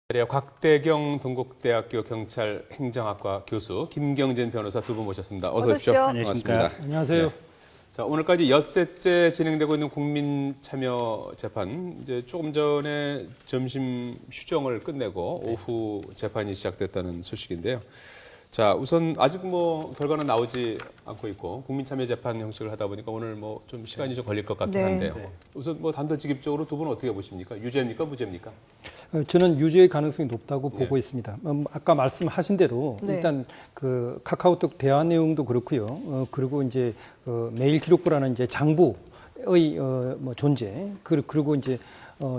곽대경 동국대학교 경찰 행정학과 교수 김경진 변호사 두 분 모셨습니다. 어서 오십시오. 안녕하십니까. 안녕하세요. 네. 자, 오늘까지 엿새째 진행되고 있는 국민참여 재판, 이제 조금 전에 점심 휴정을 끝내고 오후 재판이 시작됐다는 소식인데요. 자, 우선 아직 결과는 나오지 않고 있고 국민참여 재판 형식을 하다 보니까 오늘 좀 시간이 좀 걸릴 것 같긴 한데요. 우선 단도직입적으로 두 분은 어떻게 보십니까? 유죄입니까, 무죄입니까? 저는 유죄의 가능성이 높다고 보고 있습니다. 아까 말씀하신 대로 일단 그 카카오톡 대화 내용도 그렇고요. 그리고 이제 메일 기록부라는 이제 장부의 존재, 그리고 이제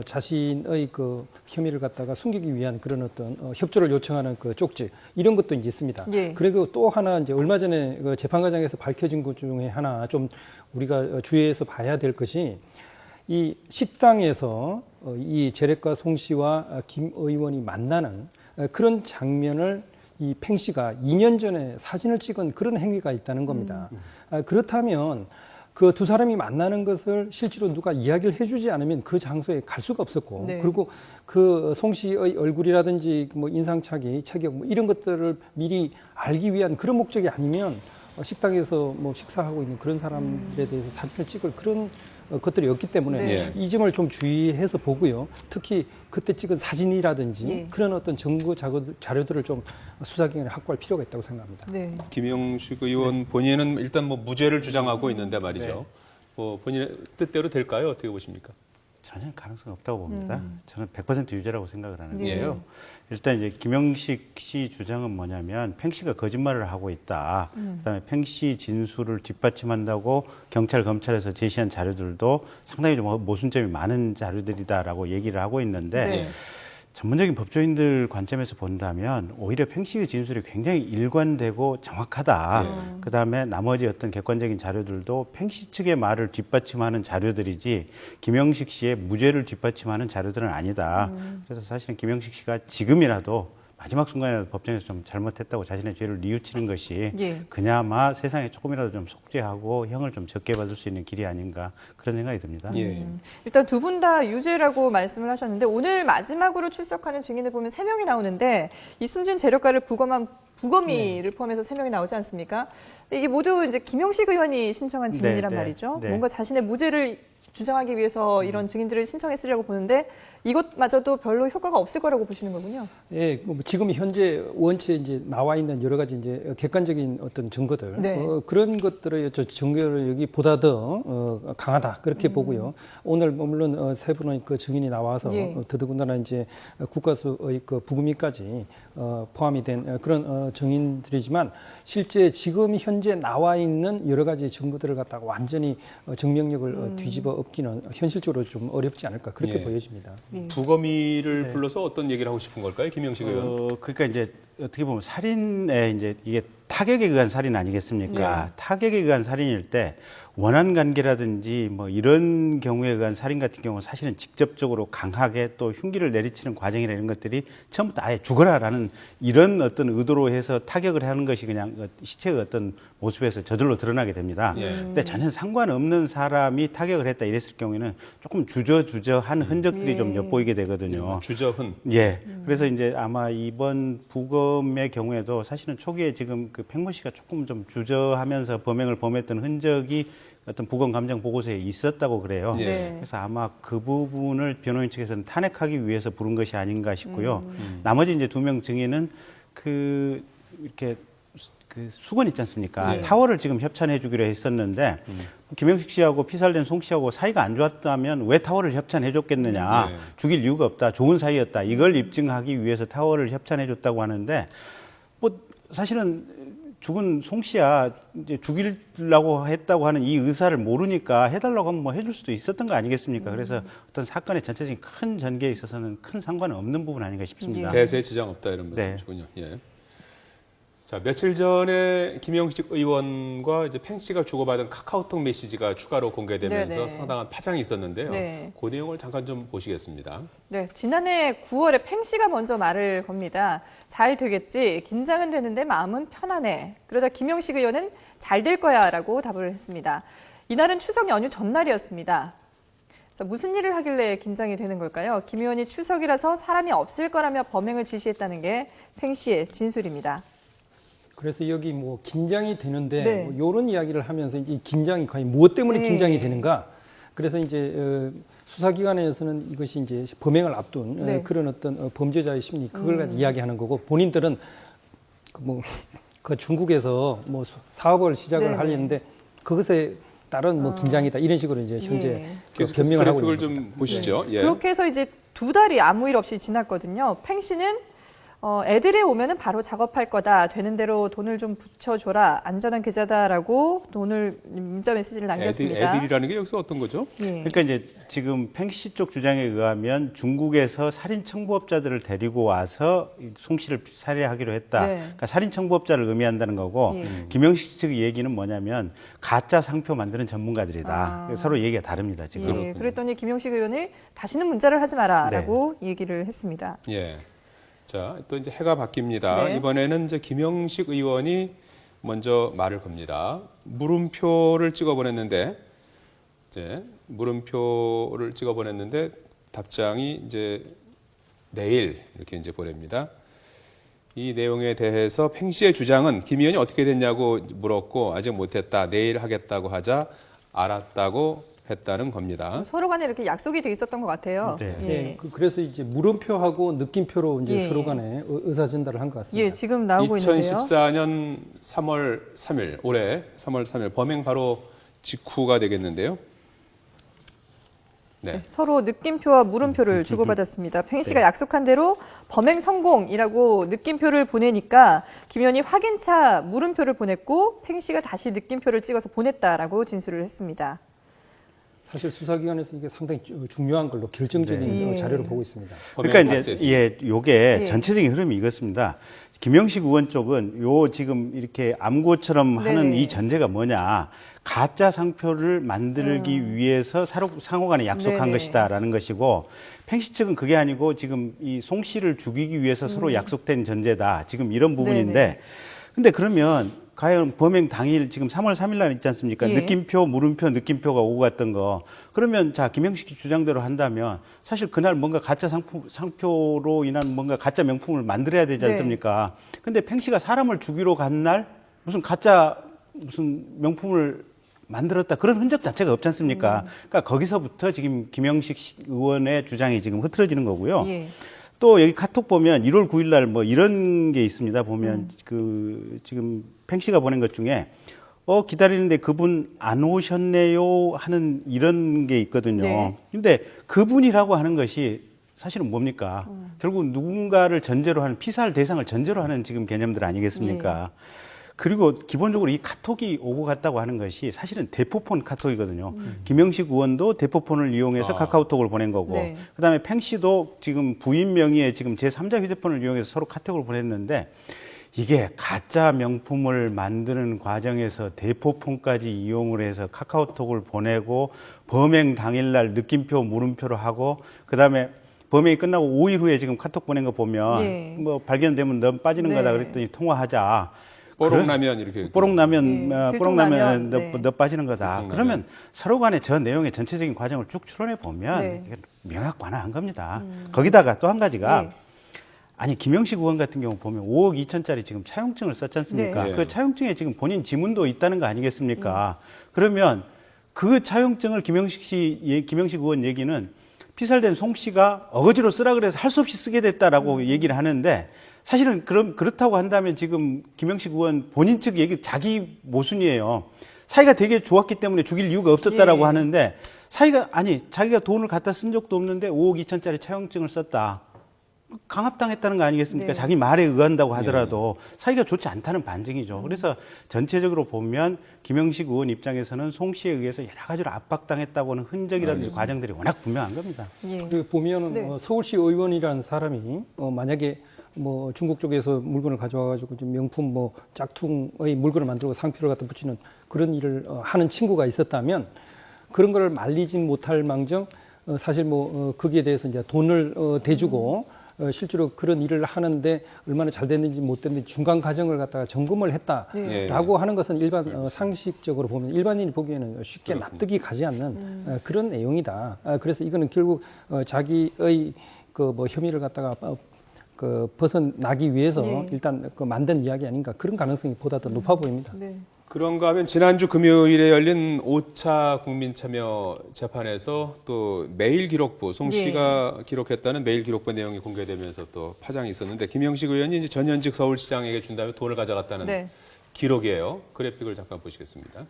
자신의 그 혐의를 갖다가 숨기기 위한 그런 어떤 협조를 요청하는 그 쪽지 이런 것도 이제 있습니다. 그리고 또 하나 이제 얼마 전에 그 재판 과정에서 밝혀진 것 중에 하나 좀 우리가 주의해서 봐야 될 것이 이 식당에서 이 재래과 송 씨와 김 의원이 만나는 그런 장면을 이 팽 씨가 2년 전에 사진을 찍은 그런 행위가 있다는 겁니다. 그렇다면 그 두 사람이 만나는 것을 실제로 누가 이야기를 해주지 않으면 그 장소에 갈 수가 없었고, 그리고 그 송 씨의 얼굴이라든지 인상착의, 체격 이런 것들을 미리 알기 위한 그런 목적이 아니면 식당에서 식사하고 있는 그런 사람들에 대해서 사진을 찍을 그런 것들이 없기 때문에 이 점을 좀 주의해서 보고요. 특히 그때 찍은 사진이라든지 그런 어떤 증거 자료들을 좀 수사기관에 확보할 필요가 있다고 생각합니다. 김영식 의원 본인은 일단 무죄를 주장하고 있는데 말이죠. 본인의 뜻대로 될까요? 어떻게 보십니까? 전혀 가능성 없다고 봅니다. 저는 100% 유죄라고 생각을 하는데요. 일단 이제 김영식 씨 주장은 뭐냐면 팽 씨가 거짓말을 하고 있다. 그다음에 팽 씨 진술을 뒷받침한다고 경찰, 검찰에서 제시한 자료들도 상당히 좀 모순점이 많은 자료들이다라고 얘기를 하고 있는데 전문적인 법조인들 관점에서 본다면 오히려 팽 씨의 진술이 굉장히 일관되고 정확하다. 그다음에 나머지 어떤 객관적인 자료들도 팽 씨 측의 말을 뒷받침하는 자료들이지 김영식 씨의 무죄를 뒷받침하는 자료들은 아니다. 그래서 사실은 김영식 씨가 지금이라도 마지막 순간에 법정에서 좀 잘못했다고 자신의 죄를 뉘우치는 것이 그나마 세상에 조금이라도 좀 속죄하고 형을 좀 적게 받을 수 있는 길이 아닌가 그런 생각이 듭니다. 일단 두 분 다 유죄라고 말씀을 하셨는데 오늘 마지막으로 출석하는 증인을 보면 3명이 나오는데 이 숨진 재료가를 부검한 부검이를 포함해서 3명이 나오지 않습니까? 이게 모두 이제 김영식 의원이 신청한 증인이란 말이죠. 뭔가 자신의 무죄를 주장하기 위해서 이런 증인들을 신청했으려고 보는데 이것마저도 별로 효과가 없을 거라고 보시는 거군요. 예, 지금 현재 원체 이제 나와 있는 여러 가지 이제 객관적인 어떤 증거들 그런 것들의 증거력이 보다 더 강하다 그렇게 보고요. 오늘 물론 세 분의 그 증인이 나와서 더더군다나 이제 국가수의 그 부검이까지 포함이 된 그런 증인들이지만 실제 지금 현재 나와 있는 여러 가지 증거들을 갖다가 완전히 증명력을 뒤집어 엎기는 현실적으로 좀 어렵지 않을까 그렇게 보여집니다. 부검이를 불러서 어떤 얘기를 하고 싶은 걸까요, 김영식 의원? 그러니까 이제 어떻게 보면 살인에 이제 이게 타격에 의한 살인 아니겠습니까? 타격에 의한 살인일 때 원한 관계라든지 이런 경우에 의한 살인 같은 경우는 사실은 직접적으로 강하게 또 흉기를 내리치는 과정이나 이런 것들이 처음부터 아예 죽어라라는 이런 어떤 의도로 해서 타격을 하는 것이 그냥 시체의 어떤 모습에서 저절로 드러나게 됩니다. 근데 전혀 상관없는 사람이 타격을 했다 이랬을 경우에는 조금 주저한 흔적들이 좀 엿보이게 되거든요. 주저흔. 그래서 이제 아마 이번 부검의 경우에도 사실은 초기에 지금 그 팽모 씨가 조금 좀 주저하면서 범행을 범했던 흔적이 어떤 부검 감정 보고서에 있었다고 그래요. 그래서 아마 그 부분을 변호인 측에서는 탄핵하기 위해서 부른 것이 아닌가 싶고요. 나머지 이제 2명 증인은 이렇게 그 수건 있지 않습니까? 타월을 지금 협찬해 주기로 했었는데 김영식 씨하고 피살된 송 씨하고 사이가 안 좋았다면 왜 타월을 협찬해 줬겠느냐. 죽일 이유가 없다. 좋은 사이였다. 이걸 입증하기 위해서 타월을 협찬해 줬다고 하는데 사실은 죽은 송 씨야 이제 죽이려고 했다고 하는 이 의사를 모르니까 해달라고 하면 해줄 수도 있었던 거 아니겠습니까? 그래서 어떤 사건의 전체적인 큰 전개에 있어서는 큰 상관은 없는 부분 아닌가 싶습니다. 대세에 지장 없다 이런 말씀이시군요. 자, 며칠 전에 김영식 의원과 이제 팽 씨가 주고받은 카카오톡 메시지가 추가로 공개되면서 상당한 파장이 있었는데요. 그 내용을 잠깐 좀 보시겠습니다. 지난해 9월에 팽 씨가 먼저 말을 겁니다. 잘 되겠지. 긴장은 되는데 마음은 편안해. 그러자 김영식 의원은 잘 될 거야 라고 답을 했습니다. 이날은 추석 연휴 전날이었습니다. 자, 무슨 일을 하길래 긴장이 되는 걸까요? 김 의원이 추석이라서 사람이 없을 거라며 범행을 지시했다는 게 팽 씨의 진술입니다. 그래서 여기 뭐 긴장이 되는데 네. 뭐 이런 이야기를 하면서 이제 이 긴장이 과연 무엇 때문에 네. 긴장이 되는가? 그래서 이제 수사기관에서는 이것이 이제 범행을 앞둔 네. 그런 어떤 범죄자의 심리 그걸 가지고 이야기하는 거고 본인들은 그 중국에서 뭐 사업을 시작을 네네. 하려는데 그것에 따른 뭐 긴장이다 이런 식으로 이제 현재 예. 그 변명을 하고 그걸 있는 좀 겁니다. 보시죠. 예. 그렇게 해서 이제 2달이 아무 일 없이 지났거든요. 팽 씨는 애들이 오면은 바로 작업할 거다. 되는 대로 돈을 좀 붙여줘라. 안전한 계좌다라고 돈을 문자 메시지를 남겼습니다. 애들이라는 게 여기서 어떤 거죠? 예. 그러니까 이제 지금 팽 씨 쪽 주장에 의하면 중국에서 살인 청부업자들을 데리고 와서 송 씨를 살해하기로 했다. 네. 그러니까 살인 청부업자를 의미한다는 거고 예. 김영식 측 얘기는 뭐냐면 가짜 상표 만드는 전문가들이다. 서로 얘기가 다릅니다. 지금. 예. 그랬더니 김영식 의원이 다시는 문자를 하지 마라라고 얘기를 했습니다. 예. 자, 또 이제 해가 바뀝니다. 네. 이번에는 이제 김영식 의원이 먼저 말을 겁니다. 물음표를 찍어 보냈는데, 이제 물음표를 찍어 보냈는데 답장이 이제 내일 이렇게 이제 보냅니다. 이 내용에 대해서 팽 씨의 주장은 김 의원이 어떻게 됐냐고 물었고 아직 못했다. 내일 하겠다고 하자 알았다고 했다는 겁니다. 서로 간에 이렇게 약속이 돼 있었던 것 같아요. 네. 예. 예, 그래서 이제 물음표하고 느낌표로 이제 예. 서로 간에 의사 전달을 한 것 같습니다. 예, 지금 나오고 있는데요. 2014년 3월 3일, 올해 3월 3일 범행 바로 직후가 되겠는데요. 네. 서로 느낌표와 물음표를 주고받았습니다. 팽 씨가 약속한 대로 범행 성공이라고 느낌표를 보내니까 김 의원이 확인차 물음표를 보냈고 팽 씨가 다시 느낌표를 찍어서 보냈다라고 진술을 했습니다. 사실 수사기관에서 이게 상당히 중요한 걸로 결정적인 네. 자료를 보고 있습니다. 그러니까 범행 이제 봤어요. 요게 예. 전체적인 흐름이 이렇습니다. 김영식 의원 쪽은 요 지금 이렇게 암고처럼 하는 네네. 이 전제가 뭐냐. 가짜 상표를 만들기 위해서 상호간에 약속한 네네. 것이다라는 것이고 팽 씨 측은 그게 아니고 지금 이 송 씨를 죽이기 위해서 서로 약속된 전제다. 지금 이런 부분인데 네네. 근데 그러면 과연 범행 당일 지금 3월 3일 날 있지 않습니까? 예. 느낌표, 물음표, 느낌표가 오고 갔던 거. 그러면 자, 김영식 씨 주장대로 한다면 사실 그날 뭔가 가짜 상표로 인한 뭔가 가짜 명품을 만들어야 되지 네. 않습니까? 근데 팽 씨가 사람을 죽이러 간 날 무슨 가짜 무슨 명품을 만들었다 그런 흔적 자체가 없지 않습니까? 그러니까 거기서부터 지금 김영식 의원의 주장이 지금 흐트러지는 거고요. 예. 또 여기 카톡 보면 1월 9일 날 뭐 이런 게 있습니다. 보면 그 지금 팽 씨가 보낸 것 중에 기다리는데 그분 안 오셨네요 하는 이런 게 있거든요. 네. 근데 그분이라고 하는 것이 사실은 뭡니까? 결국 누군가를 전제로 하는 피살 대상을 전제로 하는 지금 개념들 아니겠습니까? 그리고 기본적으로 이 카톡이 오고 갔다고 하는 것이 사실은 대포폰 카톡이거든요. 김영식 의원도 대포폰을 이용해서 카카오톡을 보낸 거고, 네. 그다음에 팽 씨도 지금 부인 명의의 지금 제3자 휴대폰을 이용해서 서로 카톡을 보냈는데 이게 가짜 명품을 만드는 과정에서 대포폰까지 이용을 해서 카카오톡을 보내고 범행 당일날 느낌표, 물음표로 하고 그다음에 범행이 끝나고 5일 후에 지금 카톡 보낸 거 보면 예. 뭐 발견되면 넌 빠지는 네. 거다 그랬더니 통화하자. 뽀록라면 이렇게. 뽀록라면, 네, 뽀록라면 들통나면, 너 빠지는 거다. 들통나면. 그러면 서로 간에 저 내용의 전체적인 과정을 쭉 추론해 보면 네. 이게 명확관화한 겁니다. 거기다가 또 한 가지가 네. 아니 김영식 의원 같은 경우 보면 5억 2천짜리 지금 차용증을 썼지 않습니까? 네. 그 차용증에 지금 본인 지문도 있다는 거 아니겠습니까? 그러면 그 차용증을 김영식 의원 얘기는 피살된 송 씨가 어거지로 쓰라 그래서 할 수 없이 쓰게 됐다라고 얘기를 하는데 사실은 그렇다고 한다면 지금 김영식 의원 본인 측 얘기 자기 모순이에요. 사이가 되게 좋았기 때문에 죽일 이유가 없었다라고 예. 하는데 자기가 돈을 갖다 쓴 적도 없는데 5억 2천짜리 차용증을 썼다. 강압당했다는 거 아니겠습니까? 네. 자기 말에 의한다고 하더라도 사이가 좋지 않다는 반증이죠. 그래서 전체적으로 보면 김영식 의원 입장에서는 송 씨에 의해서 여러 가지로 압박당했다고 하는 흔적이라든지 과정들이 워낙 분명한 겁니다. 예. 그리고 보면은 네. 서울시 의원이라는 사람이 만약에 뭐 중국 쪽에서 물건을 가져와가지고 좀 명품 뭐 짝퉁의 물건을 만들고 상표를 갖다 붙이는 그런 일을 하는 친구가 있었다면 그런 걸 말리진 못할 망정 사실 뭐 거기에 대해서 이제 돈을 대주고 실제로 그런 일을 하는데 얼마나 잘 됐는지 못 됐는지 중간 과정을 갖다가 점검을 했다라고 하는 것은 일반 상식적으로 보면 일반인이 보기에는 쉽게 납득이 가지 않는 그런 내용이다. 그래서 이거는 결국 자기의 그 뭐 혐의를 갖다가 그 벗어나기 위해서 일단 그 만든 이야기 아닌가 그런 가능성이 보다 더 높아 보입니다. 네. 그런가 하면 지난주 금요일에 열린 5차 국민참여 재판에서 또 매일기록부 송 씨가 기록했다는 매일기록부 내용이 공개되면서 또 파장이 있었는데 김영식 의원이 이제 전현직 서울시장에게 준 다음에 돈을 가져갔다는 기록이에요. 그래픽을 잠깐 보시겠습니다.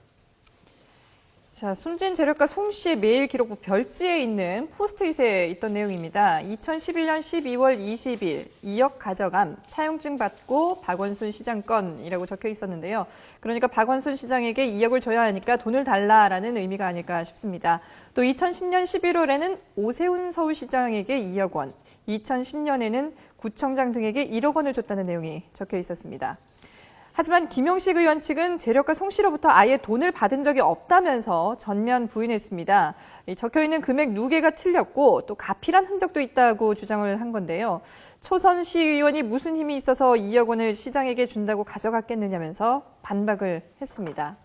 자, 숨진 재력가 송 씨의 매일 기록부 별지에 있는 포스트잇에 있던 내용입니다. 2011년 12월 20일 2억 가져감, 차용증 받고 박원순 시장 건이라고 적혀 있었는데요. 그러니까 박원순 시장에게 2억을 줘야 하니까 돈을 달라라는 의미가 아닐까 싶습니다. 또 2010년 11월에는 오세훈 서울시장에게 2억 원, 2010년에는 구청장 등에게 1억 원을 줬다는 내용이 적혀 있었습니다. 하지만 김영식 의원 측은 재력가 송 씨로부터 아예 돈을 받은 적이 없다면서 전면 부인했습니다. 적혀있는 금액 누계가 틀렸고 또 가필한 흔적도 있다고 주장을 한 건데요. 초선 시의원이 무슨 힘이 있어서 2억 원을 시장에게 준다고 가져갔겠느냐면서 반박을 했습니다.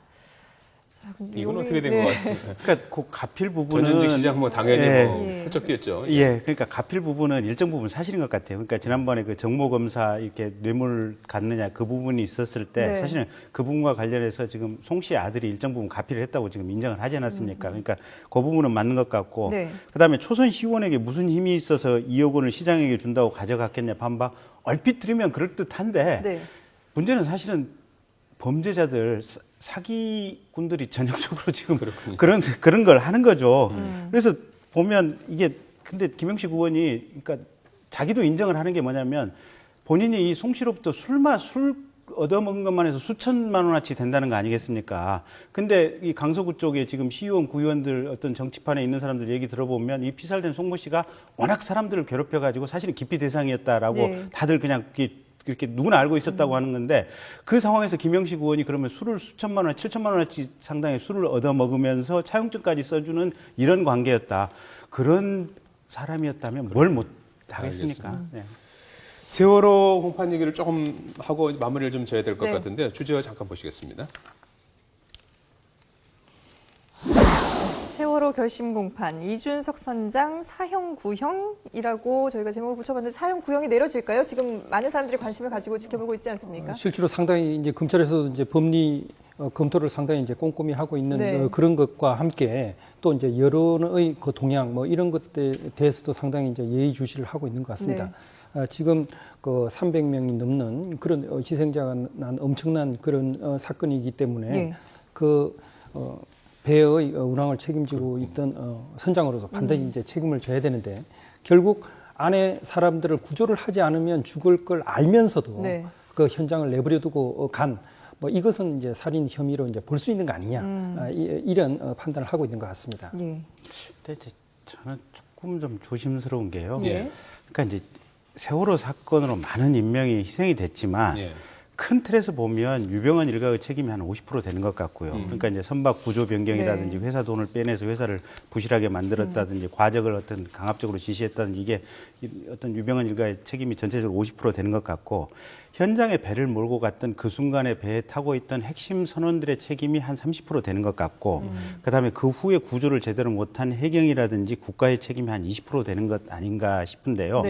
이건 어떻게 된 것 같습니까? 그러니까 그 가필 부분은 전현직 시장 뭐 당연히 뭐 훌쩍 뛰었죠. 예, 그러니까 가필 부분은 일정 부분 사실인 것 같아요. 그러니까 지난번에 그 정모 검사 이렇게 뇌물 갔느냐 그 부분이 있었을 때 사실은 그 부분과 관련해서 지금 송 씨의 아들이 일정 부분 가필을 했다고 지금 인정을 하지 않았습니까? 그러니까 그 부분은 맞는 것 같고 그다음에 초선 시의원에게 무슨 힘이 있어서 2억 원을 시장에게 준다고 가져갔겠냐 반박 얼핏 들으면 그럴듯한데 문제는 사실은 범죄자들 사기꾼들이 전형적으로 지금 그런 걸 하는 거죠. 그래서 보면 이게 근데 김영식 의원이 그러니까 자기도 인정을 하는 게 뭐냐면 본인이 이 송 씨로부터 술 얻어먹은 것만 해서 수천만 원어치 된다는 거 아니겠습니까? 근데 이 강서구 쪽에 지금 시의원, 구의원들 어떤 정치판에 있는 사람들 얘기 들어보면 이 피살된 송모 씨가 워낙 사람들을 괴롭혀가지고 사실은 기피 대상이었다라고 다들 그냥 이렇게 누구나 알고 있었다고 하는 건데 그 상황에서 김영식 의원이 그러면 술을 수천만 원, 7천만 원어치 상당의 술을 얻어먹으면서 차용증까지 써주는 이런 관계였다. 그런 사람이었다면 뭘 못 하겠습니까? 네. 세월호 공판 얘기를 조금 하고 마무리를 좀 져야 될 것 같은데 주제와 잠깐 보시겠습니다. 세월호 결심 공판, 이준석 선장 사형 구형이라고 저희가 제목을 붙여봤는데 사형 구형이 내려질까요? 지금 많은 사람들이 관심을 가지고 지켜보고 있지 않습니까? 실제로 상당히 이제 검찰에서도 이제 법리 검토를 상당히 이제 꼼꼼히 하고 있는 그런 것과 함께 또 이제 여론의 그 동향 뭐 이런 것들에 대해서도 상당히 이제 예의주시를 하고 있는 것 같습니다. 지금 그 300명이 넘는 그런 희생자가 난 엄청난 그런 사건이기 때문에 배의 운항을 책임지고 있던 선장으로서 반드시 이제 책임을 져야 되는데 결국 안에 사람들을 구조를 하지 않으면 죽을 걸 알면서도 그 현장을 내버려두고 뭐 이것은 이제 살인 혐의로 이제 볼 수 있는 거 아니냐 이런 판단을 하고 있는 것 같습니다. 근데 이제 저는 조금 좀 조심스러운 게요. 그러니까 이제 세월호 사건으로 많은 인명이 희생이 됐지만. 큰 틀에서 보면 유병헌 일가의 책임이 한 50% 되는 것 같고요. 그러니까 이제 선박 구조 변경이라든지 회사 돈을 빼내서 회사를 부실하게 만들었다든지 과적을 어떤 강압적으로 지시했다든지 이게 어떤 유병헌 일가의 책임이 전체적으로 50% 되는 것 같고 현장에 배를 몰고 갔던 그 순간에 배에 타고 있던 핵심 선원들의 책임이 한 30% 되는 것 같고 그다음에 그 후에 구조를 제대로 못한 해경이라든지 국가의 책임이 한 20% 되는 것 아닌가 싶은데요.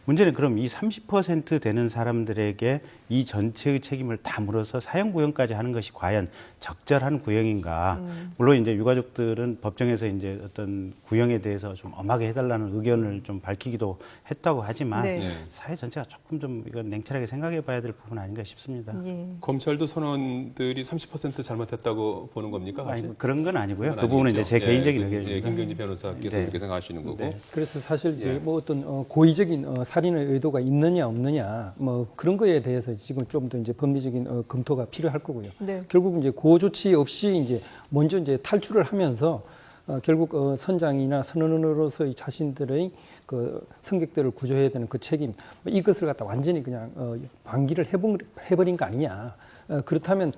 문제는 그럼 이 30% 되는 사람들에게 이 전체의 책임을 다 물어서 사형 구형까지 하는 것이 과연 적절한 구형인가? 물론 이제 유가족들은 법정에서 이제 어떤 구형에 대해서 좀 엄하게 해달라는 의견을 좀 밝히기도 했다고 하지만 사회 전체가 조금 좀 이건 냉철하게 생각해봐야 될 부분 아닌가 싶습니다. 검찰도 선원들이 30% 잘못했다고 보는 겁니까? 같이? 아니, 그런 건 아니고요. 그 부분은 이제 제 개인적인 의견입니다. 김경지 변호사께서 그렇게 생각하시는 거고. 그래서 사실 이제 뭐 어떤 고의적인 살인의 의도가 있느냐 없느냐 뭐 그런 거에 대해서 지금 좀 더 이제 법리적인 검토가 필요할 거고요. 결국 이제 고의 조치 없이 이제 먼저 이제 탈출을 하면서 결국 선장이나 선원으로서의 자신들의 그 승객들을 구조해야 되는 그 책임 이것을 갖다 완전히 그냥 방기를 해버린 거 아니냐. 그렇다면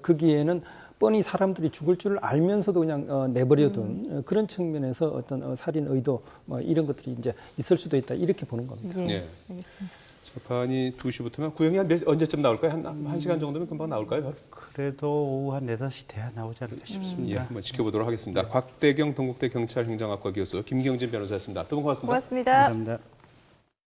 거기에는 뻔히 사람들이 죽을 줄 알면서도 그냥 내버려둔 그런 측면에서 어떤 살인 의도 뭐 이런 것들이 이제 있을 수도 있다 이렇게 보는 겁니다. 예, 예. 알겠습니다. 재판이 2시부터면 구형이 언제쯤 나올까요? 한 시간 정도면 금방 나올까요? 그래도 오후 한 4-5시 돼야 나오지 않을까 예, 싶습니다. 한번 지켜보도록 하겠습니다. 곽대경 동국대 경찰행정학과 교수 김경진 변호사였습니다. 두 분 고맙습니다. 고맙습니다. 감사합니다.